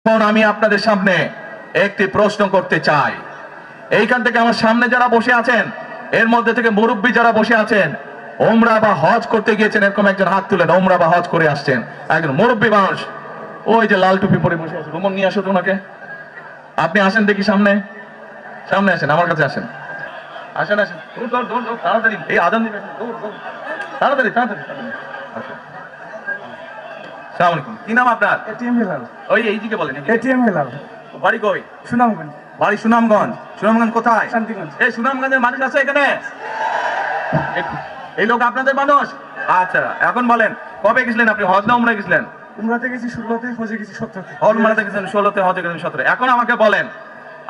এখন আমি আপনাদের সামনে একটি প্রশ্ন করতে চাই। এইখান থেকে আমার সামনে যারা বসে আছেন, এর মধ্যে থেকে মুরব্বী যারা বসে আছেন, ওমরা বা হজ করতে গিয়েছেন, এরকম একজন হাত তুলেন। ওমরা বা হজ করে আসছেন, একজন মুরব্বী মানুষ, ওই যে লাল টুপি পরে বসে আছে, রুমন নিয়ে আসো ওনাকে। আপনি আসেন দেখি, সামনে সামনে আসেন, আমার কাছে আসেন, আসেন আসেন, তাড়াতাড়ি, এই আজান দিবেন, তাড়াতাড়ি তাড়াতাড়ি। আসসালামু আলাইকুম, কি নাম আপনার? এটিএম হেলাল। ওই এইদিকে বলেন। এটিএম হেলাল। বাড়ি কই? সুনামগঞ্জ। বাড়ি সুনামগঞ্জ। সুনামগঞ্জ কোথায়? শান্তিগঞ্জ। এই সুনামগঞ্জের মানুষ আছে এখানে? এই লোক আপনাদের মানুষ? আচ্ছা, এখন বলেন, কবে গেছিলেন আপনি? হজ না উমরা গেছিলেন? উমরাতে গেছি 16-তে, হজে গেছি 17-তে। উমরাতে গেছেন 16-তে, হজে গেছেন 17। এখন আমাকে বলেন,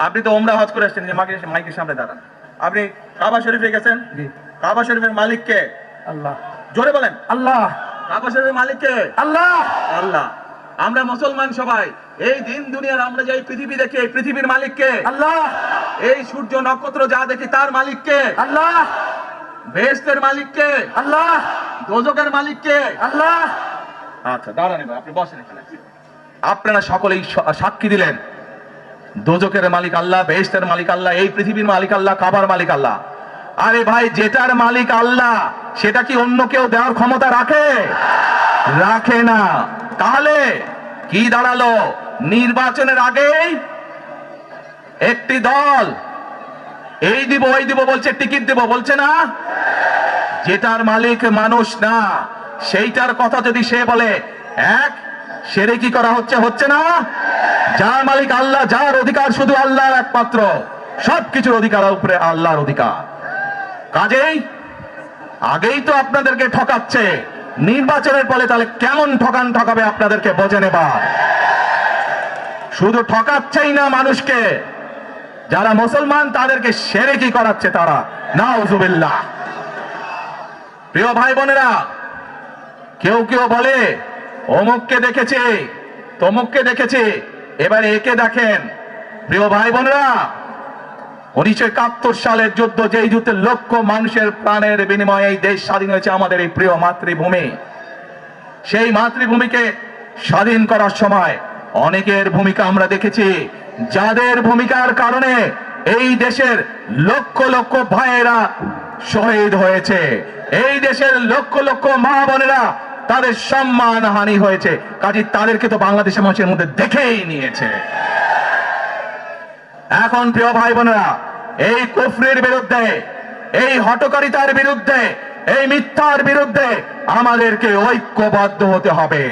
আপনি তো উমরা হজ করে আসছেন, যে মাইকের সামনে দাঁড়ান, আপনি কাবা শরীফে গেছেন, কাবা শরীফের মালিক কে? আল্লাহ। জোরে বলেন। আল্লাহ। কাবা শরীফের মালিক কে? আল্লাহ। আল্লাহ। আমরা মুসলমান সবাই এই দিন দুনিয়ার, আমরা যে পৃথিবী দেখি, এই পৃথিবীর মালিক কে? আল্লাহ। এই সূর্য নক্ষত্র যা দেখি, তার মালিক কে? আল্লাহ। বেহেশতের মালিক কে? আল্লাহ। দোজখের মালিক কে? আল্লাহ। আচ্ছা, দাঁড়ান, এবার আপনি বসেন এখানে। আপনারা সকলেই সাক্ষী দিলেন, দোজখের মালিক আল্লাহ, বেহেশতের মালিক আল্লাহ, এই পৃথিবীর মালিক আল্লাহ, কাবার মালিক আল্লাহ। আরে ভাই, যেটার মালিক আল্লাহ, সেটা কি অন্য কেউ দেওয়ার ক্ষমতা রাখে? রাখে না। তাহলে কি দাঁড়ালো? নির্বাচনের আগেই একটি দল এই দিব ওই দিব বলছে, টিকিট দিব বলছে না? যেটার মালিক মানুষ না, সেইটার কথা যদি সে বলে, এক সেরে কি করা হচ্ছে? হচ্ছে না? যার মালিক আল্লাহ, যার অধিকার শুধু আল্লাহর একমাত্র, সবকিছুর অধিকার উপরে আল্লাহর অধিকার। কাজেই আগেই তো আপনাদেরকে ঠকাচ্ছে, নির্বাচনের ফলে তাহলে কেমন ঠকাবে আপনাদেরকে বোঝে নেবার। শুধু ঠকাচ্ছেই না মানুষকে, যারা মুসলমান তাদেরকে শিরকি করাচ্ছে তারা, নাউজুবিল্লাহ। প্রিয় ভাই বোনেরা, কেউ কেউ বলে অমুককে দেখেছে, তমুককে দেখেছে, এবার একে দেখেন। প্রিয় ভাই বোনেরা, 1971 সালের যুদ্ধ, যেই যুদ্ধে লক্ষ মানুষের প্রাণের বিনিময়ে এই দেশ স্বাধীন হয়েছে, আমাদের এই প্রিয় মাতৃভূমি, সেই মাতৃভূমিকে স্বাধীন করার সময় অনেকের ভূমিকা আমরা দেখেছি, যাদের ভূমিকার কারণে এই দেশের লক্ষ লক্ষ ভাইয়েরা শহীদ হয়েছে, এই দেশের লক্ষ লক্ষ মা বোনেরা তাদের সম্মান হানি হয়েছে। কাজে তাদেরকে তো বাংলাদেশের মানুষের মধ্যে দেখেই নিয়েছে। এখন প্রিয় ভাই বোনেরা, এই কুফরির বিরুদ্ধে, এই হঠকারিতার বিরুদ্ধে, এই মিথ্যার বিরুদ্ধে আমাদেরকে ঐক্যবদ্ধ হতে হবে।